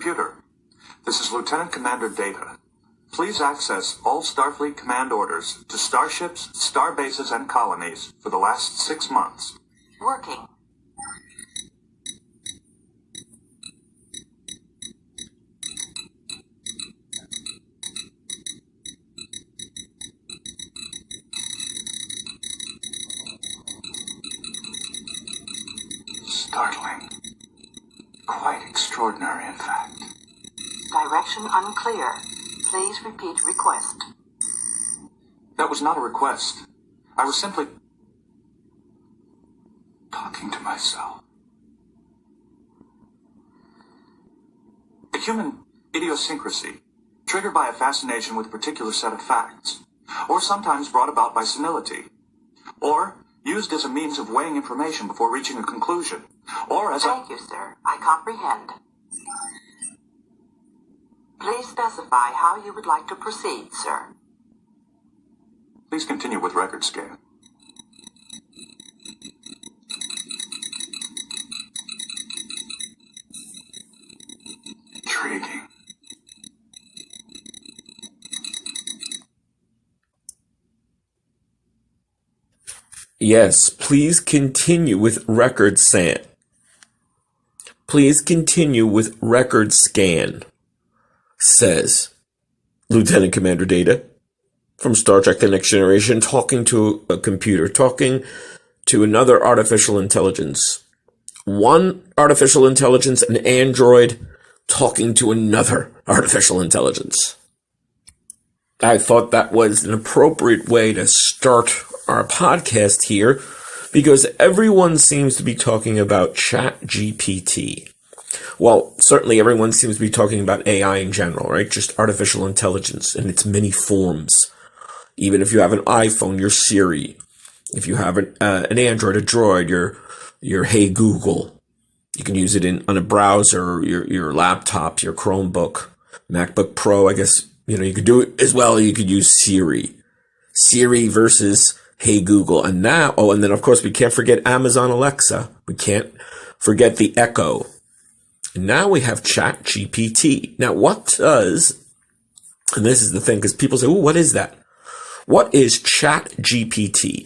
Computer, this is Lieutenant Commander Data. Please access all Starfleet command orders to starships, starbases, and colonies for the last 6 months. Working. Startling. Quite extraordinary, in fact. Direction unclear. Please repeat request. That was not a request. I was simply talking to myself. A human idiosyncrasy, triggered by a fascination with a particular set of facts, or sometimes brought about by senility, or used as a means of weighing information before reaching a conclusion, or as Thank you, sir. I comprehend. Please specify how you would like to proceed, sir. Please continue with record scan. Intriguing. Yes, please continue with record scan. Please continue with record scan, says Lieutenant Commander Data from Star Trek The Next Generation, talking to a computer, talking to another artificial intelligence. One artificial intelligence, an android, talking to another artificial intelligence. I thought that was an appropriate way to start our podcast here, because everyone seems to be talking about ChatGPT. Well, certainly everyone seems to be talking about AI in general, right? Just artificial intelligence in its many forms. Even if you have an iPhone, your Siri. If you have an Android, a Droid, your Hey Google. You can use it on a browser, your laptop, your Chromebook, MacBook Pro. I guess, you could do it as well. You could use Siri. Siri versus Hey Google. And now, and then of course we can't forget Amazon Alexa. We can't forget the Echo. And now we have ChatGPT. Now what does, and this is the thing, because people say, what is that? What is ChatGPT?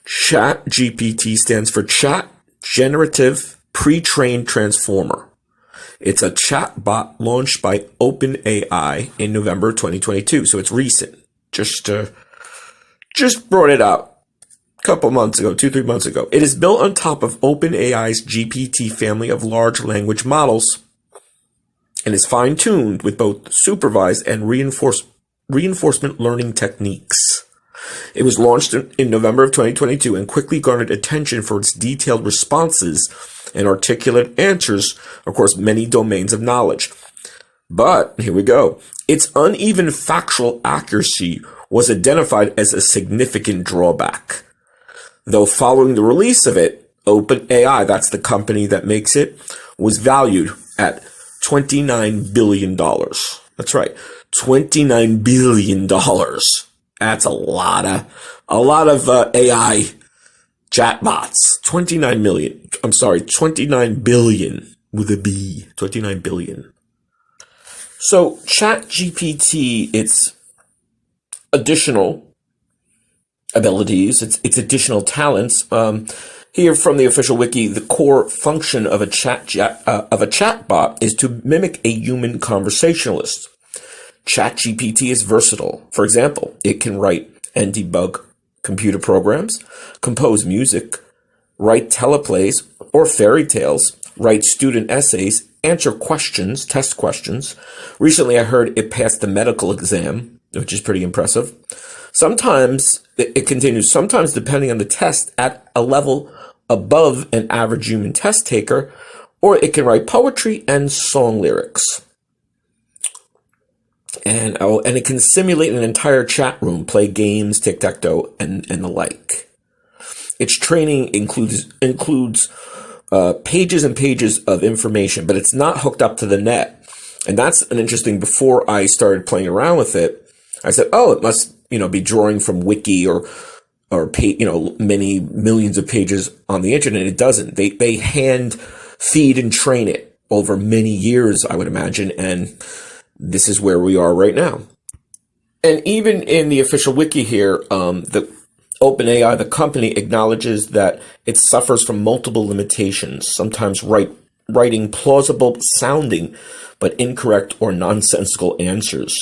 ChatGPT stands for Chat Generative Pre-trained Transformer. It's a chatbot launched by OpenAI in November 2022. So it's recent. Just brought it out a couple months ago, 2-3 months ago. It is built on top of OpenAI's GPT family of large language models and is fine-tuned with both supervised and reinforcement learning techniques. It was launched in November of 2022 and quickly garnered attention for its detailed responses and articulate answers across many domains of knowledge. But, here we go, its uneven factual accuracy was identified as a significant drawback. Though following the release of it, OpenAI, that's the company that makes it, was valued at $29 billion. That's right, $29 billion. That's a lot of AI chatbots. 29 billion with a B. 29 billion. So ChatGPT, its additional abilities, its additional talents. Here from the official wiki, the core function of a chatbot is to mimic a human conversationalist. ChatGPT is versatile. For example, it can write and debug computer programs, compose music, write teleplays or fairy tales, write student essays, answer questions, test questions. Recently, I heard it passed the medical exam, which is pretty impressive. Sometimes, it continues, sometimes depending on the test, at a level above an average human test taker, or it can write poetry and song lyrics. And it can simulate an entire chat room, play games, tic-tac-toe, and the like. Its training includes pages and pages of information, but it's not hooked up to the net. And that's an interesting, before I started playing around with it, I said, it must, be drawing from wiki or many millions of pages on the internet. It doesn't. They hand feed and train it over many years, I would imagine, and this is where we are right now. And even in the official wiki here, the OpenAI, the company, acknowledges that it suffers from multiple limitations, sometimes writing plausible sounding but incorrect or nonsensical answers.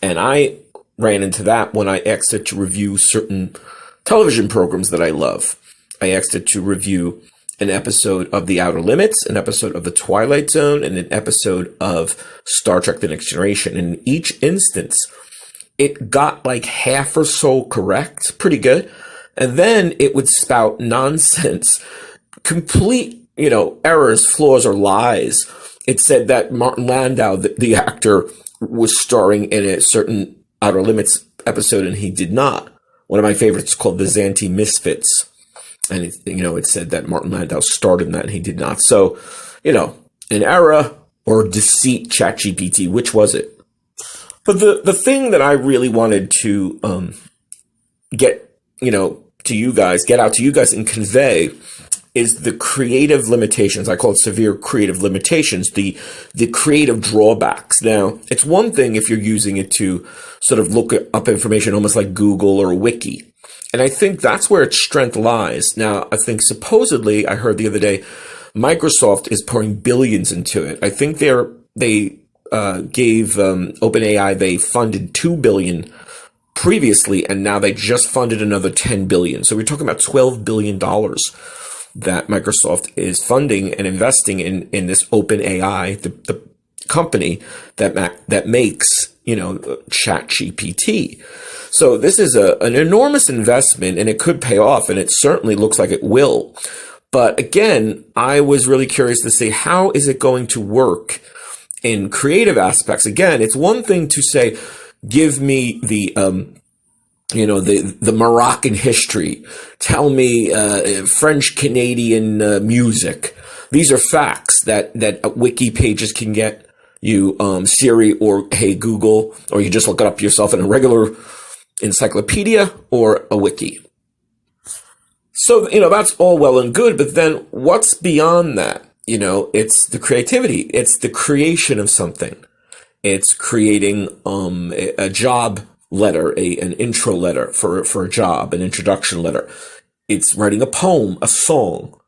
And I ran into that when I asked it to review certain television programs that I love. I asked it to review an episode of The Outer Limits, an episode of The Twilight Zone, and an episode of Star Trek The Next Generation. And in each instance, it got like half or so correct, pretty good. And then it would spout nonsense, complete, errors, flaws, or lies. It said that Martin Landau, the actor, was starring in a certain Outer Limits episode, and he did not. One of my favorites is called The Zanti Misfits. And, it said that Martin Landau starred in that, and he did not. So, an error or deceit, ChatGPT, which was it? But the thing that I really wanted to get out to you guys and convey is the creative limitations. I call it severe creative limitations, the creative drawbacks. Now, it's one thing if you're using it to sort of look up information almost like Google or a wiki. And I think that's where its strength lies. Now, I think supposedly, I heard the other day, Microsoft is pouring billions into it. I think they gave OpenAI, they funded $2 billion previously, and now they just funded another $10 billion. So we're talking about $12 billion that Microsoft is funding and investing in this OpenAI, the company that makes, ChatGPT. So this is an enormous investment, and it could pay off, and it certainly looks like it will. But again, I was really curious to see, how is it going to work in creative aspects? Again, it's one thing to say, give me the Moroccan history. Tell me French Canadian music. These are facts that wiki pages can get you. Siri or Hey Google, or you just look it up yourself in a regular encyclopedia or a wiki. So, that's all well and good, but then what's beyond that? It's the creativity. It's the creation of something. It's creating a job letter, an intro letter for a job, an introduction letter. It's writing a poem, a song,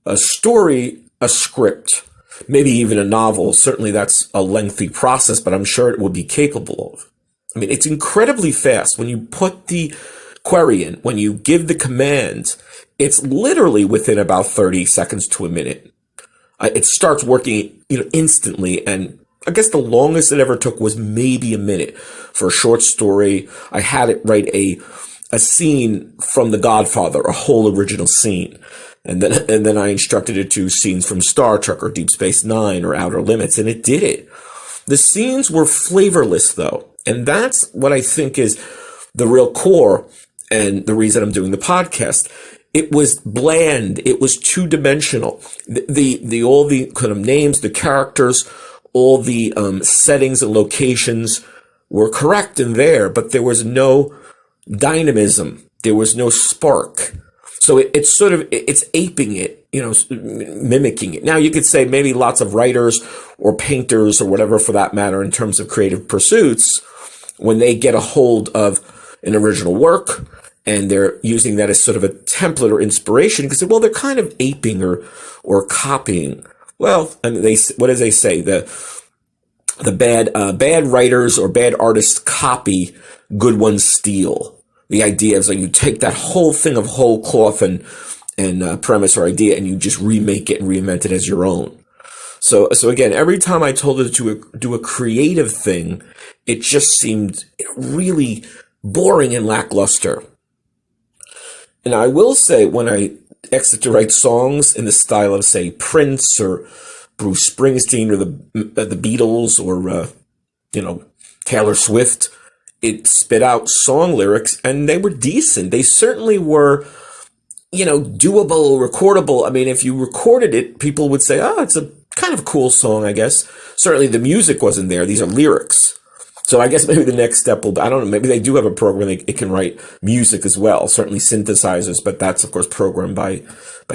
a story, a script, maybe even a novel. Certainly that's a lengthy process, but I'm sure it will be capable of. I mean, it's incredibly fast. When you put the query in, when you give the commands, it's literally within about 30 seconds to a minute. It starts working, instantly. And I guess the longest it ever took was maybe a minute for a short story. I had it write a scene from The Godfather, a whole original scene. And then I instructed it to scenes from Star Trek or Deep Space Nine or Outer Limits, and it did it. The scenes were flavorless, though. And that's what I think is the real core and the reason I'm doing the podcast. It was bland. It was two-dimensional. The all the kind of names, the characters, all the settings and locations were correct in there, but there was no dynamism. There was no spark. So it's aping it, mimicking it. Now you could say maybe lots of writers or painters or whatever for that matter in terms of creative pursuits, when they get a hold of an original work and they're using that as sort of a template or inspiration, because, well, they're kind of aping or copying. Well, I mean, what do they say? The bad writers or bad artists copy, good ones steal. The idea is like you take that whole thing of whole cloth and premise or idea, and you just remake it and reinvent it as your own. So again, every time I told it to do a creative thing, it just seemed really boring and lackluster. And I will say, when I asked it to write songs in the style of, say, Prince or Bruce Springsteen or the Beatles or Taylor Swift, it spit out song lyrics, and they were decent. They certainly were, doable, recordable. I mean, if you recorded it, people would say, oh, it's a kind of cool song, I guess. Certainly the music wasn't there. These are lyrics. So I guess maybe the next step will be, I don't know, maybe they do have a program it can write music as well. Certainly synthesizers, but that's, of course, programmed by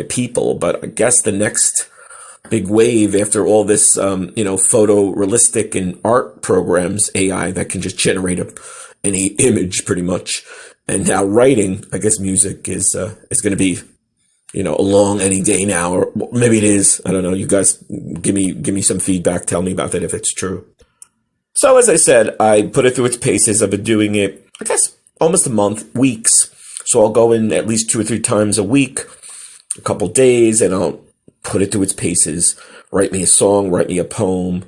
people. But I guess the next big wave after all this, photorealistic and art programs, AI that can just generate any image pretty much. And now writing, I guess music is going to be, along any day now, or maybe it is. I don't know. You guys give me some feedback. Tell me about that if it's true. So as I said, I put it through its paces. I've been doing it, I guess, almost a month, weeks. So I'll go in at least 2 or 3 times a week, a couple days, and I'll put it through its paces. Write me a song, write me a poem,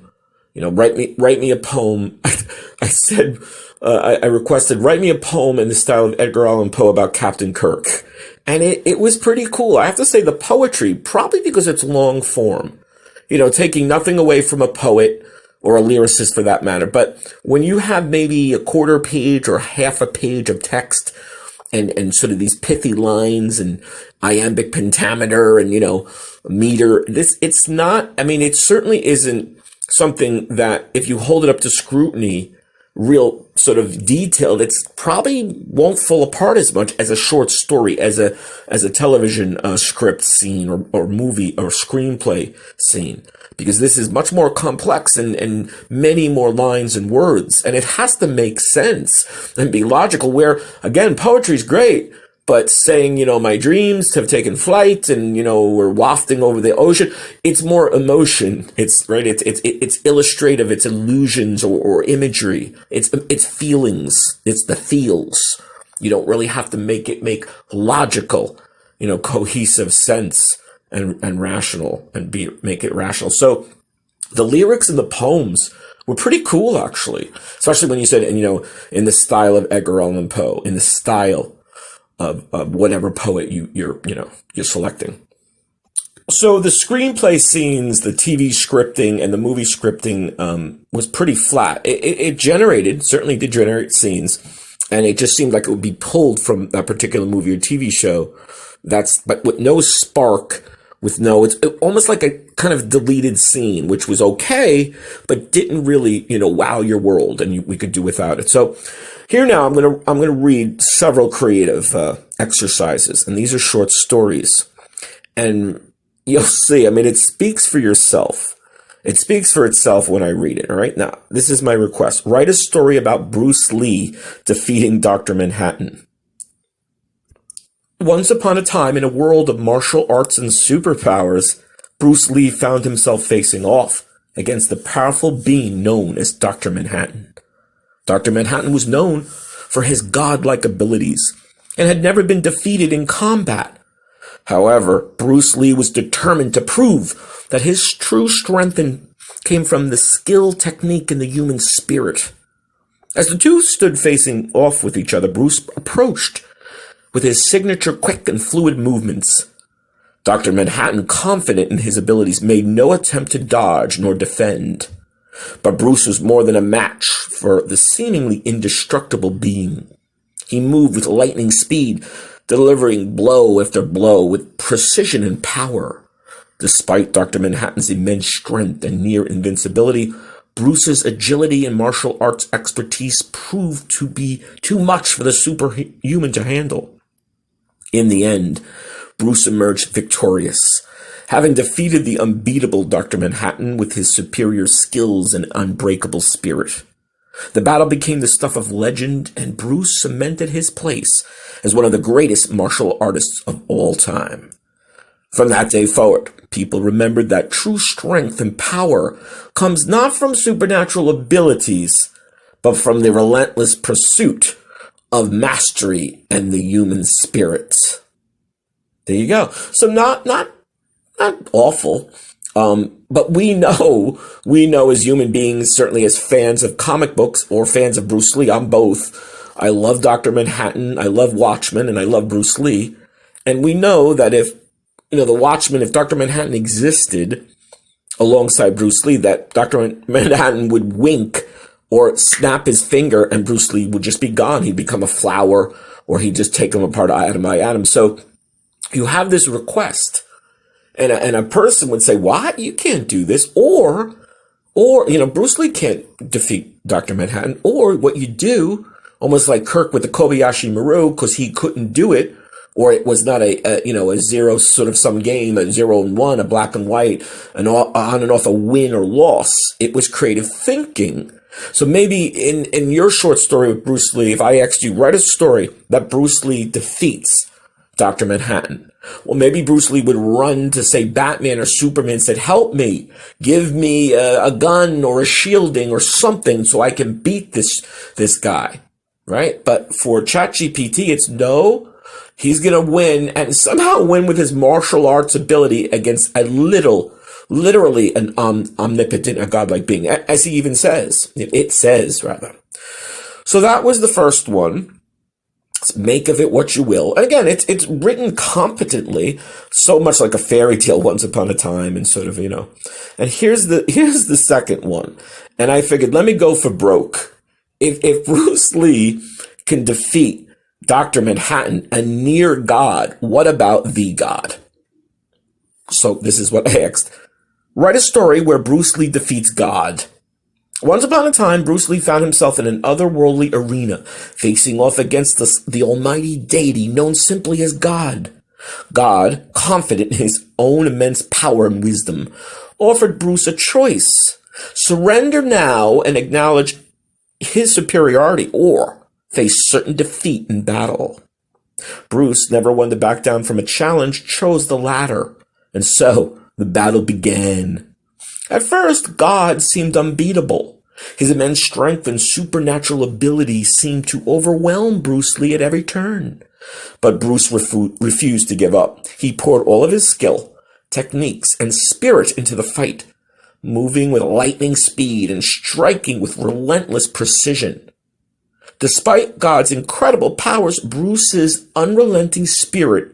write me a poem. I said, I requested, write me a poem in the style of Edgar Allan Poe about Captain Kirk. And it was pretty cool. I have to say the poetry, probably because it's long form, taking nothing away from a poet or a lyricist for that matter. But when you have maybe a quarter page or half a page of text and sort of these pithy lines and iambic pentameter and, meter, it's not, it certainly isn't something that if you hold it up to scrutiny, real sort of detailed, it's probably won't fall apart as much as a short story, as a television script scene or movie or screenplay scene, because this is much more complex and many more lines and words, and it has to make sense and be logical, where again, poetry is great, but saying, my dreams have taken flight and, we're wafting over the ocean, it's more emotion. It's right. It's illustrative. It's illusions or imagery. It's feelings. It's the feels. You don't really have to make logical, cohesive sense and rational and make it rational. So the lyrics and the poems were pretty cool, actually, especially when you said, in the style of Edgar Allan Poe, in the style of whatever poet you're selecting. So the screenplay scenes, the TV scripting, and the movie scripting was pretty flat. It certainly did generate scenes, and it just seemed like it would be pulled from that particular movie or TV show. But with no spark, it's almost like a kind of deleted scene, which was okay, but didn't really, wow your world, and we could do without it. So here now, I'm gonna read several creative exercises, and these are short stories, and you'll see. It speaks for yourself. It speaks for itself when I read it. All right, now this is my request: write a story about Bruce Lee defeating Dr. Manhattan. Once upon a time, in a world of martial arts and superpowers, Bruce Lee found himself facing off against the powerful being known as Dr. Manhattan. Dr. Manhattan was known for his godlike abilities and had never been defeated in combat. However, Bruce Lee was determined to prove that his true strength came from the skill, technique, and the human spirit. As the two stood facing off with each other, Bruce approached with his signature quick and fluid movements. Dr. Manhattan, confident in his abilities, made no attempt to dodge nor defend. But Bruce was more than a match for the seemingly indestructible being. He moved with lightning speed, delivering blow after blow with precision and power. Despite Dr. Manhattan's immense strength and near invincibility, Bruce's agility and martial arts expertise proved to be too much for the superhuman to handle. In the end, Bruce emerged victorious, having defeated the unbeatable Dr. Manhattan with his superior skills and unbreakable spirit. The battle became the stuff of legend, and Bruce cemented his place as one of the greatest martial artists of all time. From that day forward, people remembered that true strength and power comes not from supernatural abilities, but from the relentless pursuit of mastery and the human spirit. There you go. So not awful. But we know as human beings, certainly as fans of comic books or fans of Bruce Lee, I'm both. I love Dr. Manhattan, I love Watchmen, and I love Bruce Lee. And we know that if Dr. Manhattan existed alongside Bruce Lee, that Dr. Manhattan would wink or snap his finger and Bruce Lee would just be gone. He'd become a flower, or he'd just take him apart atom by atom. So you have this request. And a person would say, what? You can't do this. Or, Bruce Lee can't defeat Dr. Manhattan. Or what you do, almost like Kirk with the Kobayashi Maru, because he couldn't do it, or it was not a zero sort of sum game, a 0 and 1, a black and white, an on and off, a win or loss. It was creative thinking. So maybe in your short story with Bruce Lee, if I asked you, write a story that Bruce Lee defeats Dr. Manhattan. Well, maybe Bruce Lee would run to, say, Batman or Superman and said, help me, give me a gun or a shielding or something so I can beat this guy, right? But for ChatGPT, it's no, he's going to win and somehow win with his martial arts ability against literally an omnipotent, a godlike being, as he even says. It says, rather. So that was the first one. Make of it what you will. And again, it's written competently, so much like a fairy tale once upon a time, and sort of, And here's the second one. And I figured, let me go for broke. If Bruce Lee can defeat Dr. Manhattan, a near god, what about the god? So this is what I asked. Write a story where Bruce Lee defeats God. Once upon a time, Bruce Lee found himself in an otherworldly arena, facing off against the almighty deity known simply as God. God, confident in his own immense power and wisdom, offered Bruce a choice. Surrender now and acknowledge his superiority, or face certain defeat in battle. Bruce, never one to back down from a challenge, chose the latter, and so the battle began. At first, God seemed unbeatable. His immense strength and supernatural ability seemed to overwhelm Bruce Lee at every turn. But Bruce refused to give up. He poured all of his skill, techniques, and spirit into the fight, moving with lightning speed and striking with relentless precision. Despite God's incredible powers, Bruce's unrelenting spirit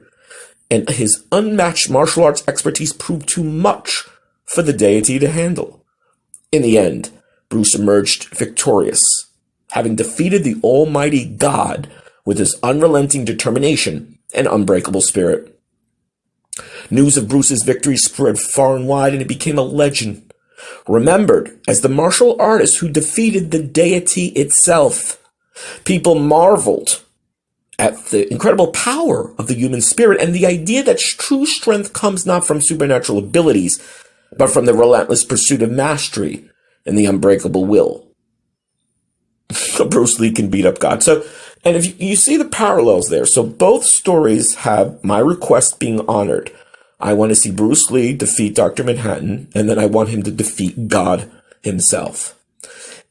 and his unmatched martial arts expertise proved too much for the deity to handle. In the end, Bruce emerged victorious, having defeated the almighty God with his unrelenting determination and unbreakable spirit. News of Bruce's victory spread far and wide, and it became a legend, remembered as the martial artist who defeated the deity itself. People marveled at the incredible power of the human spirit and the idea that true strength comes not from supernatural abilities, but from the relentless pursuit of mastery and the unbreakable will. Bruce Lee can beat up God. So, and if you see the parallels there, so both stories have my request being honored. I want to see Bruce Lee defeat Dr. Manhattan, and then I want him to defeat God himself.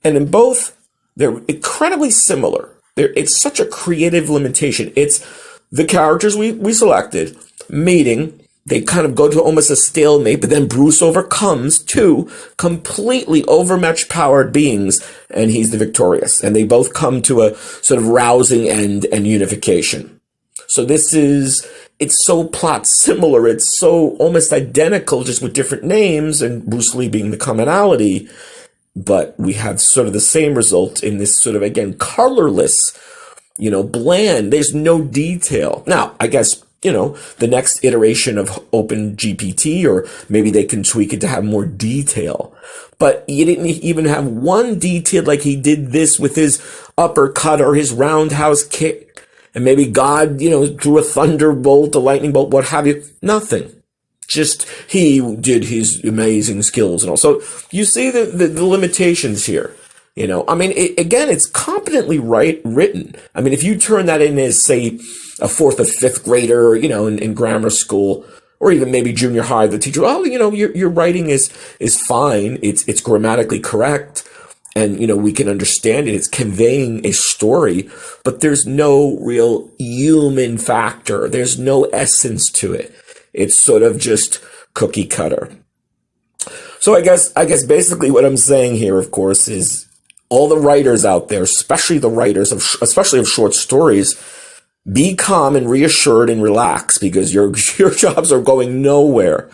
And in both, they're incredibly similar. It's such a creative limitation. It's the characters we selected meeting. They kind of go to almost a stalemate, but then Bruce overcomes two completely overmatched powered beings, and he's the victorious. And they both come to a sort of rousing end and unification. So it's so plot similar. It's so almost identical, just with different names, and Bruce Lee being the commonality. But we have sort of the same result in this sort of, again, colorless, bland. There's no detail. Now, I guess, the next iteration of OpenGPT, or maybe they can tweak it to have more detail. But you didn't even have one detail like he did this with his uppercut or his roundhouse kick. And maybe God, threw a thunderbolt, a lightning bolt, what have you. Nothing. Just he did his amazing skills and all. So you see the limitations here. Again, it's competently written. I mean, if you turn that in as, say, a fourth or fifth grader, in grammar school, or even maybe junior high, the teacher, your writing is fine. It's grammatically correct. And, we can understand it. It's conveying a story, but there's no real human factor. There's no essence to it. It's sort of just cookie cutter. So I guess basically what I'm saying here, of course, is all the writers out there, especially the writers especially of short stories, be calm and reassured and relax, because your jobs are going nowhere,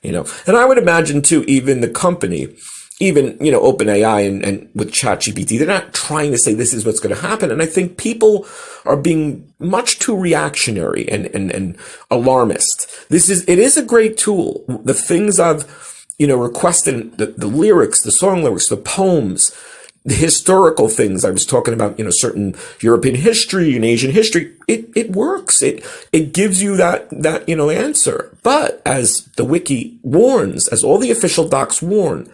And I would imagine too, even the company, even, OpenAI and with ChatGPT, they're not trying to say this is what's going to happen. And I think people are being much too reactionary and alarmist. It is a great tool. The things I've, requested, the lyrics, the song lyrics, the poems, the historical things I was talking about, certain European history and Asian history, it works. It gives you that answer. But as the wiki warns, as all the official docs warn,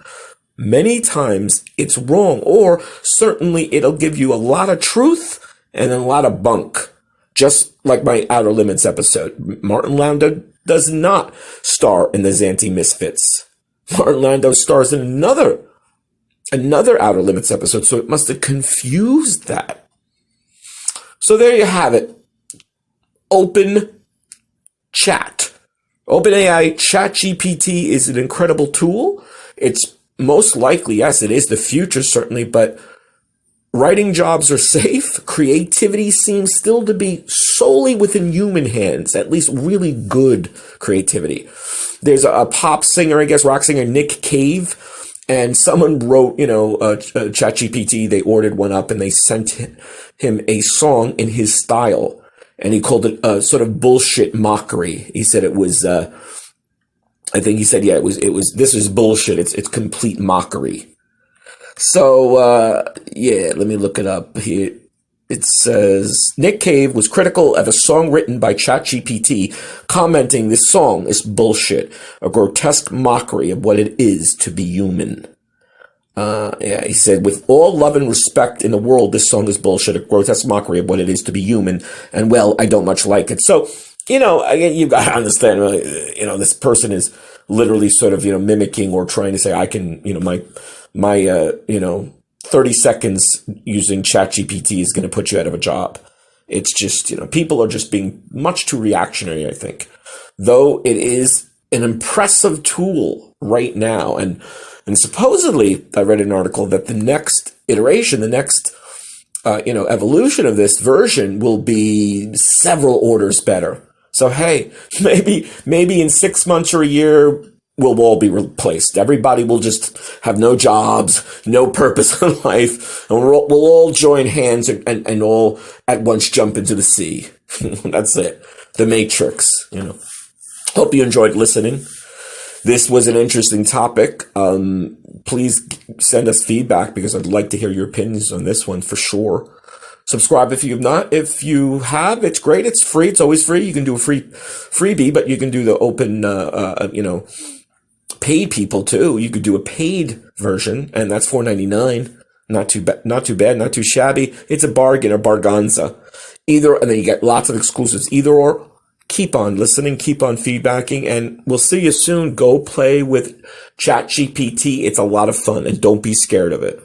many times it's wrong, or certainly it'll give you a lot of truth and a lot of bunk. Just like my Outer Limits episode. Martin Landau does not star in the Xanthi Misfits. Martin Landau stars in another Outer Limits episode, so it must have confused that. So there you have it. Open chat. OpenAI ChatGPT is an incredible tool. It's most likely, yes, it is the future, certainly, but writing jobs are safe. Creativity seems still to be solely within human hands, at least really good creativity. There's a pop singer, I guess, rock singer, Nick Cave, and someone wrote, ChatGPT, they ordered one up and they sent him a song in his style. And he called it a sort of bullshit mockery. He said it was, I think he said, yeah, this is bullshit. It's complete mockery. So, let me look it up here. It says, Nick Cave was critical of a song written by ChatGPT, commenting this song is bullshit, a grotesque mockery of what it is to be human. He said, with all love and respect in the world, this song is bullshit, a grotesque mockery of what it is to be human, and well, I don't much like it. So, again, you've got to understand, this person is literally sort of, mimicking or trying to say, I can, my 30 seconds using ChatGPT is going to put you out of a job. It's just, people are just being much too reactionary, I think. Though it is an impressive tool right now. And supposedly, I read an article that the next iteration, the next, evolution of this version will be several orders better. So, hey, maybe in 6 months or a year, we'll all be replaced. Everybody will just have no jobs, no purpose in life, and we'll all join hands and all at once jump into the sea. That's it. The Matrix, Hope you enjoyed listening. This was an interesting topic. Please send us feedback because I'd like to hear your opinions on this one for sure. Subscribe if you have not. If you have, it's great. It's free. It's always free. You can do a freebie, but you can do the open, paid people too. You could do a paid version, and that's $4.99. Not too bad, not too shabby. It's a bargain or barganza. And then you get lots of exclusives. Either or. Keep on listening, keep on feedbacking, and we'll see you soon. Go play with ChatGPT. It's a lot of fun, and don't be scared of it.